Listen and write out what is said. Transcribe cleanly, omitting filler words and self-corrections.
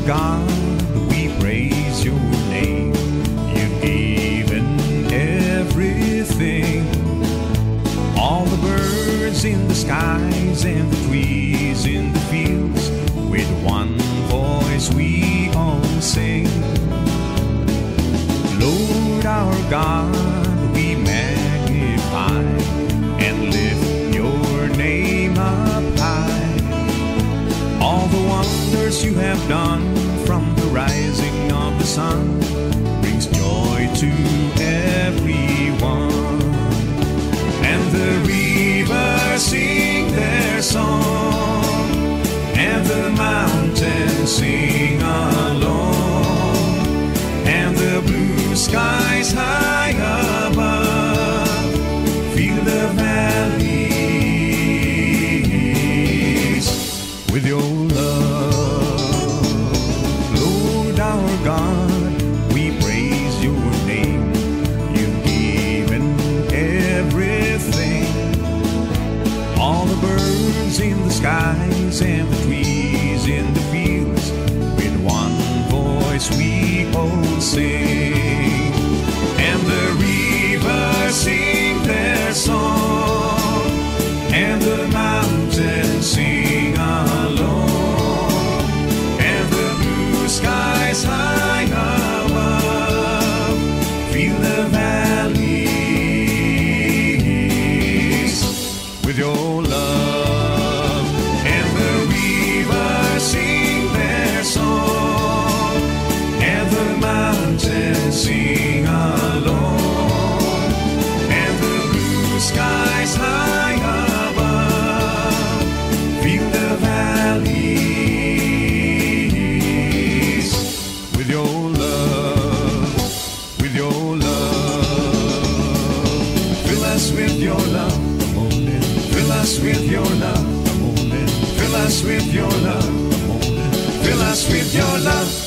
God, we praise your name. You've given everything. All the birds in the skies and the trees in the fields, with one voice we all sing. Lord our God, we magnify and lift your name up high. All the wonders you have done, from the rising of the sun, brings joy to everyone. And the rivers sing their song, and the mountains sing along, and the blue skies high above fill the valleys with your love. Lord our God, we praise your name. You've given everything. All the birds in the skies and the trees in the fields, with one voice we all sing. And the rivers sing their song, and the mountains sing along, and the blue skies high above fill the valleys with your love. And the rivers sing their song, and the mountains sing along, and the blue skies high above fill the valleys with your love, with your love. Fill us with your love, come on in. Fill us with your love, come on in. Fill us with your love, come on in. Fill us with your love.